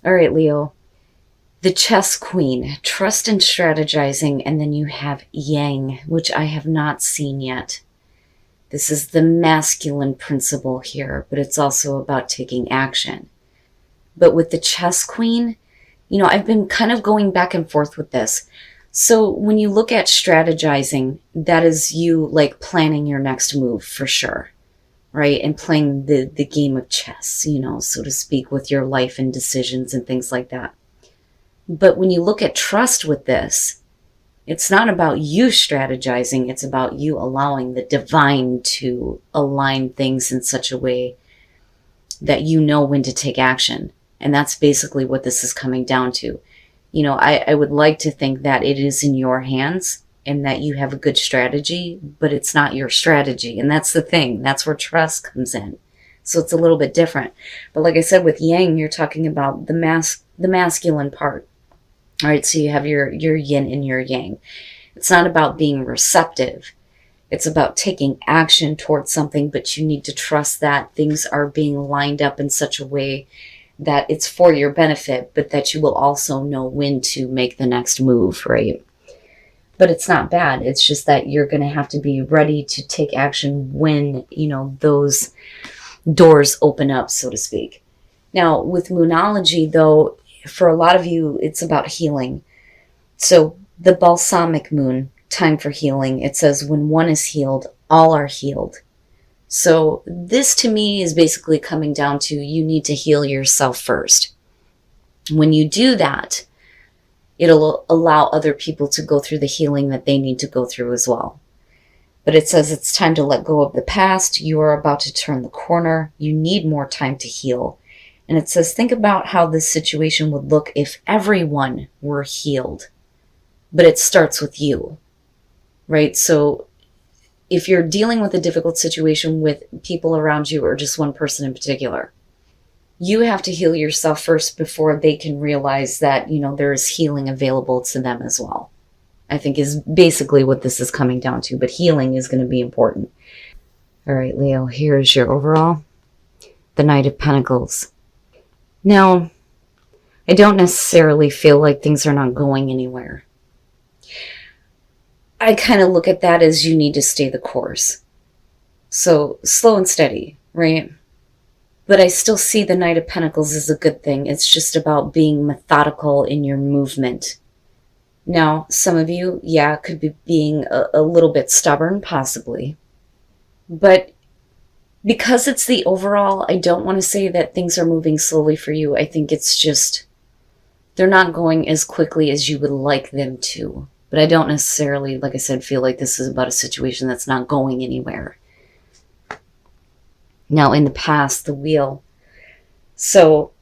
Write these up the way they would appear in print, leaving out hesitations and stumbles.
All right, Leo. The chess queen, trust and strategizing, and then you have yang, which I have not seen yet. This is the masculine principle here, but it's also about taking action. But with the chess queen, I've been kind of going back and forth with this. So when you look at strategizing, that is you like planning your next move for sure, right? And playing the game of chess, so to speak, with your life and decisions and things like that. But when you look at trust with this, it's not about you strategizing, it's about you allowing the divine to align things in such a way that you know when to take action. And that's basically what this is coming down to. I would like to think that it is in your hands and that you have a good strategy, but it's not your strategy. And that's the thing. That's where trust comes in. So it's a little bit different. But like I said, with yang, you're talking about the masculine part. All right, so you have your yin and your yang. It's not about being receptive. It's about taking action towards something, but you need to trust that things are being lined up in such a way that it's for your benefit, but that you will also know when to make the next move, right? But it's not bad. It's just that you're going to have to be ready to take action when, those doors open up, so to speak. Now, with Moonology, though, for a lot of you, it's about healing. So the balsamic moon, time for healing, it says when one is healed, all are healed. So this to me is basically coming down to you need to heal yourself first. When you do that, it'll allow other people to go through the healing that they need to go through as well. But it says it's time to let go of the past. You are about to turn the corner. You need more time to heal. And it says, think about how this situation would look if everyone were healed. But it starts with you, right? So if you're dealing with a difficult situation with people around you or just one person in particular, you have to heal yourself first before they can realize that, there is healing available to them as well. I think is basically what this is coming down to, but healing is going to be important. All right, Leo, here's your overall. The Knight of Pentacles. Now, I don't necessarily feel like things are not going anywhere. I kind of look at that as you need to stay the course. So slow and steady, right? But I still see the Knight of Pentacles as a good thing. It's just about being methodical in your movement. Now, some of you, could be being a little bit stubborn, possibly. But because it's the overall, I don't want to say that things are moving slowly for you. I think it's just, they're not going as quickly as you would like them to. But I don't necessarily, like I said, feel like this is about a situation that's not going anywhere. Now, in the past, the wheel. So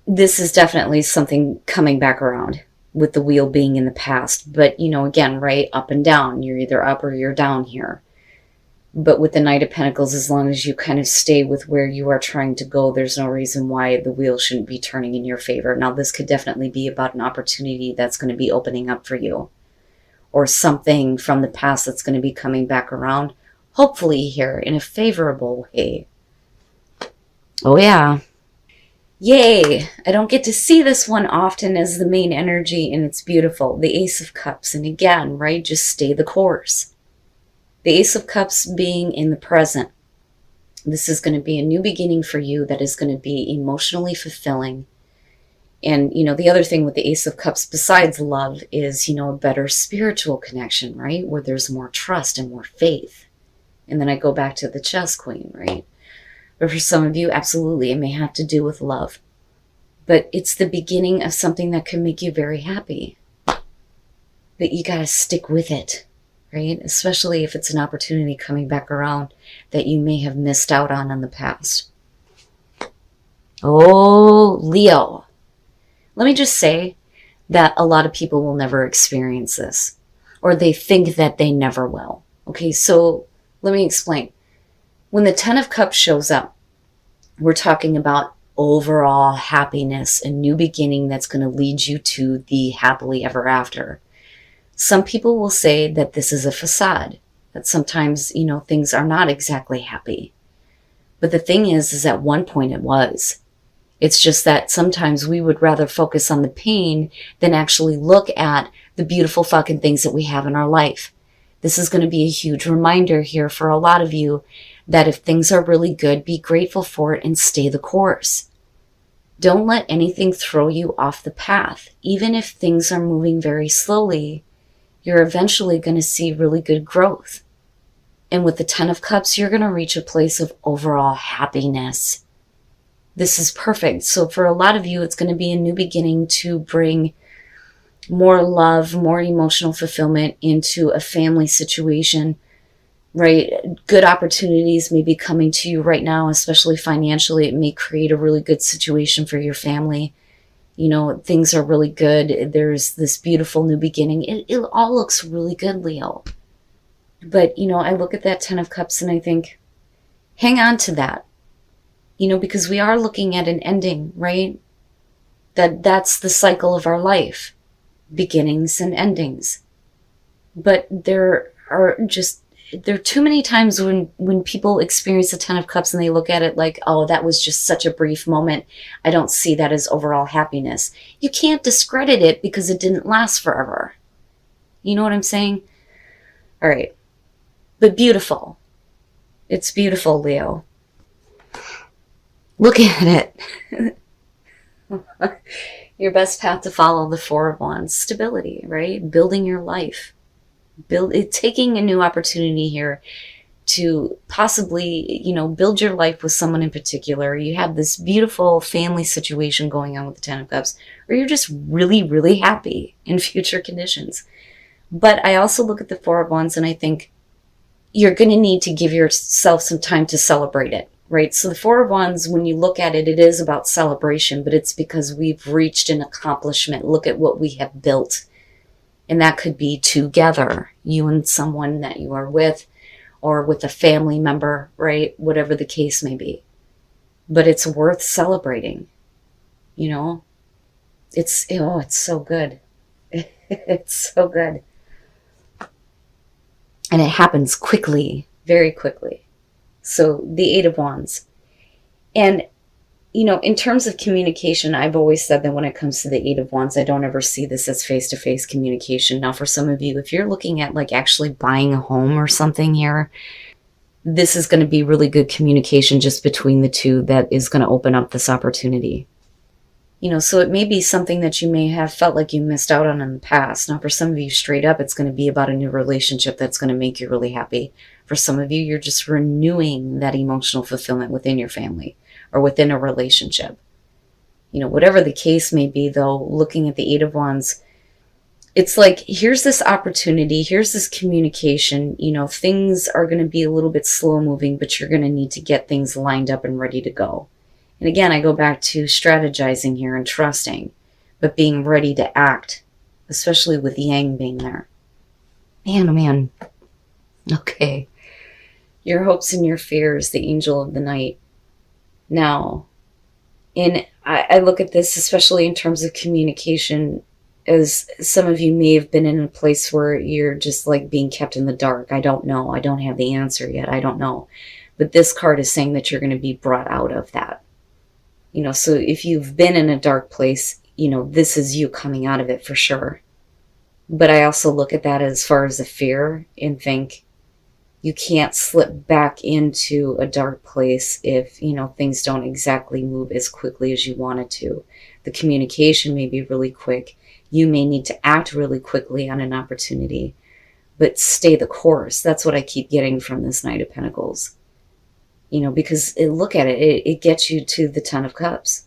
this is definitely something coming back around with the wheel being in the past. But, again, right, up and down. You're either up or you're down here. But with the Knight of Pentacles, as long as you kind of stay with where you are trying to go, there's no reason why the wheel shouldn't be turning in your favor. Now, this could definitely be about an opportunity that's going to be opening up for you. Or something from the past that's going to be coming back around, hopefully here in a favorable way. Oh yeah. Yay! I don't get to see this one often as the main energy, and it's beautiful. The Ace of Cups, and again, right, just stay the course. The Ace of Cups being in the present. This is going to be a new beginning for you that is going to be emotionally fulfilling. And, the other thing with the Ace of Cups besides love is, a better spiritual connection, right? Where there's more trust and more faith. And then I go back to the Chess Queen, right? But for some of you, absolutely, it may have to do with love. But it's the beginning of something that can make you very happy. But you got to stick with it, right? Especially if it's an opportunity coming back around that you may have missed out on in the past. Oh, Leo. Let me just say that a lot of people will never experience this, or they think that they never will. Okay, so let me explain. When the Ten of Cups shows up, we're talking about overall happiness, a new beginning that's going to lead you to the happily ever after. Some people will say that this is a facade, that sometimes, things are not exactly happy. But the thing is at one point it was. It's just that sometimes we would rather focus on the pain than actually look at the beautiful fucking things that we have in our life. This is going to be a huge reminder here for a lot of you that if things are really good, be grateful for it and stay the course. Don't let anything throw you off the path. Even if things are moving very slowly, you're eventually going to see really good growth. And with the Ten of Cups, you're going to reach a place of overall happiness. This is perfect. So for a lot of you, it's going to be a new beginning to bring more love, more emotional fulfillment into a family situation, right? Good opportunities may be coming to you right now, especially financially. It may create a really good situation for your family. You know, things are really good. There's this beautiful new beginning. It all looks really good, Leo. But, you know, I look at that Ten of Cups and I think, hang on to that. You know, because we are looking at an ending, right? That's the cycle of our life. Beginnings and endings. But there are too many times when people experience the Ten of Cups and they look at it like, oh, that was just such a brief moment. I don't see that as overall happiness. You can't discredit it because it didn't last forever. You know what I'm saying? All right. But beautiful. It's beautiful, Leo. Look at it. Your best path to follow, the Four of Wands, stability, right? Building your life. Taking a new opportunity here to possibly, you know, build your life with someone in particular. You have this beautiful family situation going on with the Ten of Cups, or you're just really, really happy in future conditions. But I also look at the Four of Wands and I think you're going to need to give yourself some time to celebrate it. Right? So the Four of Wands, when you look at it, it is about celebration, but it's because we've reached an accomplishment. Look at what we have built. And that could be together, you and someone that you are with, or with a family member, right? Whatever the case may be. But it's worth celebrating. You know? It's so good. It's so good. And it happens quickly, very quickly. So the Eight of Wands. And, you know, in terms of communication, I've always said that when it comes to the Eight of Wands, I don't ever see this as face-to-face communication. Now, for some of you, if you're looking at like actually buying a home or something here, this is going to be really good communication just between the two that is going to open up this opportunity. You know, so it may be something that you may have felt like you missed out on in the past. Now, for some of you, straight up, it's going to be about a new relationship that's going to make you really happy. For some of you, you're just renewing that emotional fulfillment within your family or within a relationship. You know, whatever the case may be, though, looking at the Eight of Wands, it's like, here's this opportunity, here's this communication. You know, things are going to be a little bit slow moving, but you're going to need to get things lined up and ready to go. And again, I go back to strategizing here and trusting, but being ready to act, especially with Yang being there. Man, oh man. Okay. Your hopes and your fears, the angel of the night. Now, I look at this, especially in terms of communication, as some of you may have been in a place where you're just like being kept in the dark. I don't know. I don't have the answer yet. I don't know. But this card is saying that you're going to be brought out of that. You know, so if you've been in a dark place, you know, this is you coming out of it for sure. But I also look at that as far as a fear and think you can't slip back into a dark place if, you know, things don't exactly move as quickly as you wanted to. The communication may be really quick. You may need to act really quickly on an opportunity, but stay the course. That's what I keep getting from this Knight of Pentacles. You know, because look at it, it gets you to the Ten of Cups.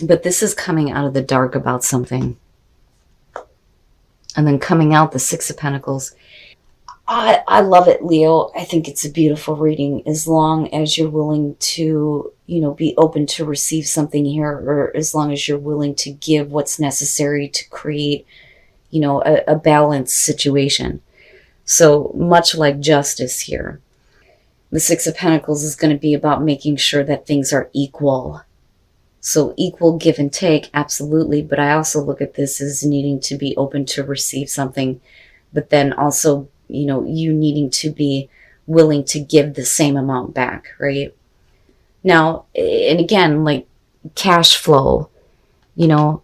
But this is coming out of the dark about something. And then coming out the Six of Pentacles. I love it, Leo. I think it's a beautiful reading as long as you're willing to, you know, be open to receive something here, or as long as you're willing to give what's necessary to create, you know, a balanced situation. So much like justice here. The Six of Pentacles is going to be about making sure that things are equal. So equal give and take, absolutely. But I also look at this as needing to be open to receive something, but then also, you know, you needing to be willing to give the same amount back, right? Now, and again, like cash flow,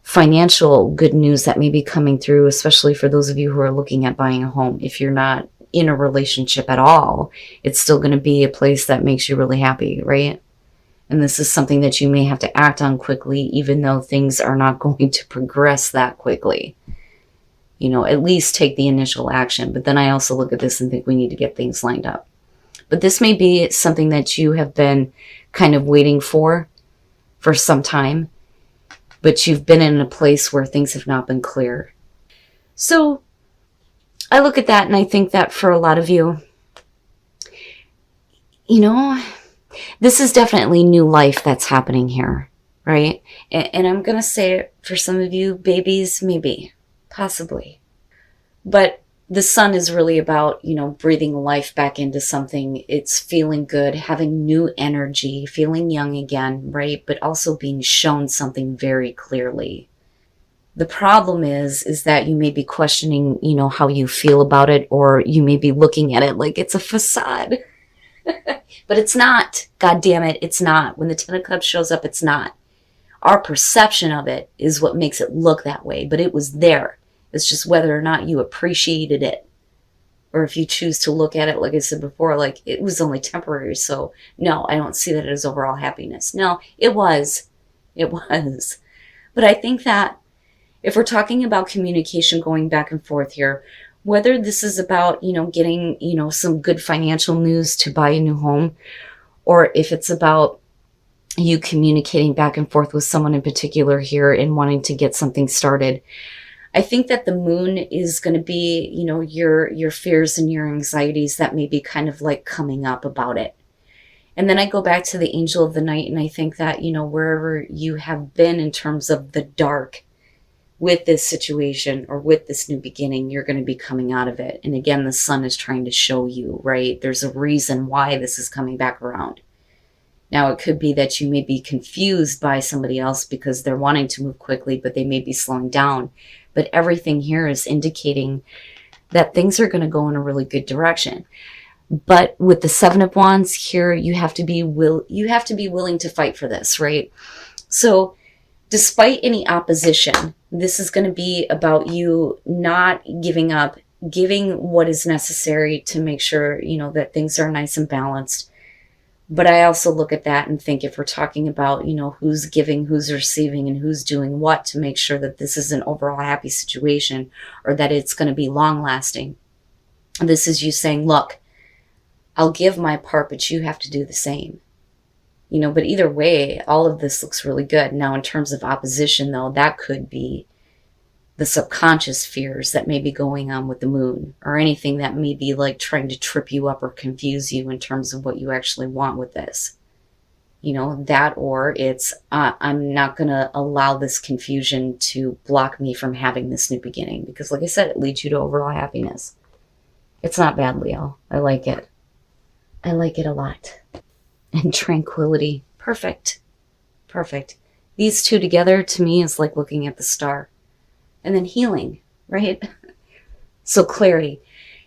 financial good news that may be coming through, especially for those of you who are looking at buying a home. If you're not in a relationship at all, it's still going to be a place that makes you really happy, right? And this is something that you may have to act on quickly, even though things are not going to progress that quickly. At least take the initial action. But then I also look at this and think we need to get things lined up. But this may be something that you have been kind of waiting for some time, but you've been in a place where things have not been clear. So I look at that and I think that for a lot of you, this is definitely new life that's happening here, right? And I'm going to say it for some of you, babies, maybe, possibly. But the sun is really about, breathing life back into something. It's feeling good, having new energy, feeling young again, right? But also being shown something very clearly. The problem is that you may be questioning, how you feel about it, or you may be looking at it like it's a facade. But it's not. God damn it, it's not. When the Ten of Cups shows up, it's not. Our perception of it is what makes it look that way, but it was there. It's just whether or not you appreciated it. Or if you choose to look at it, like I said before, like it was only temporary. So no, I don't see that as overall happiness. No, it was. It was. But I think that if we're talking about communication going back and forth here, whether this is about, getting, some good financial news to buy a new home, or if it's about you communicating back and forth with someone in particular here and wanting to get something started, I think that the moon is going to be, your fears and your anxieties that may be kind of like coming up about it. And then I go back to the angel of the night and I think that, wherever you have been in terms of the dark with this situation or with this new beginning, you're going to be coming out of it. And again, the sun is trying to show you, right? There's a reason why this is coming back around. Now, it could be that you may be confused by somebody else because they're wanting to move quickly, but they may be slowing down. But everything here is indicating that things are going to go in a really good direction. But with the Seven of Wands here, you have to be willing to fight for this, right? So despite any opposition, this is going to be about you not giving up, giving what is necessary to make sure, that things are nice and balanced. But I also look at that and think if we're talking about, who's giving, who's receiving, and who's doing what to make sure that this is an overall happy situation or that it's going to be long lasting. This is you saying, look, I'll give my part, but you have to do the same. But either way, all of this looks really good. Now, in terms of opposition, though, that could be the subconscious fears that may be going on with the moon, or anything that may be like trying to trip you up or confuse you in terms of what you actually want with this. That, or it's, I'm not going to allow this confusion to block me from having this new beginning. Because like I said, it leads you to overall happiness. It's not bad, Leo. I like it. I like it a lot. And tranquility. Perfect. Perfect. These two together to me is like looking at the star. And then healing, right? So clarity.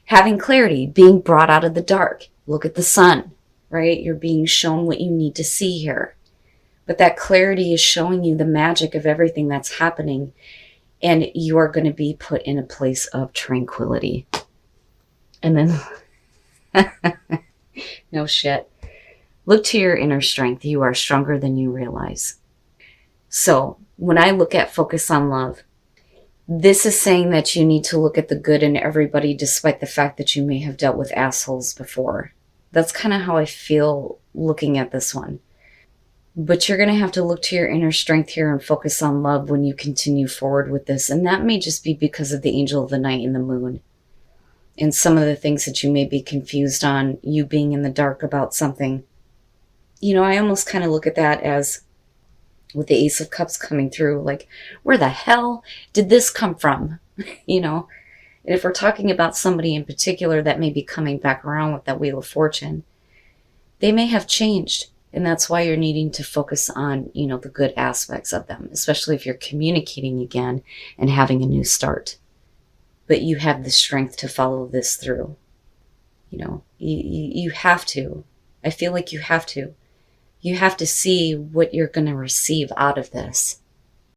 Having clarity, being brought out of the dark. Look at the sun, right? You're being shown what you need to see here. But that clarity is showing you the magic of everything that's happening. And you are going to be put in a place of tranquility. And then, no shit. Look to your inner strength. You are stronger than you realize. So when I look at focus on love, this is saying that you need to look at the good in everybody despite the fact that you may have dealt with assholes before. That's kind of how I feel looking at this one. But you're going to have to look to your inner strength here and focus on love when you continue forward with this. And that may just be because of the angel of the night and the moon. And some of the things that you may be confused on, you being in the dark about something. I almost kind of look at that as with the Ace of Cups coming through, like, where the hell did this come from? And if we're talking about somebody in particular that may be coming back around with that Wheel of Fortune, they may have changed. And that's why you're needing to focus on, the good aspects of them, especially if you're communicating again and having a new start. But you have the strength to follow this through. You have to. I feel like you have to. You have to see what you're going to receive out of this.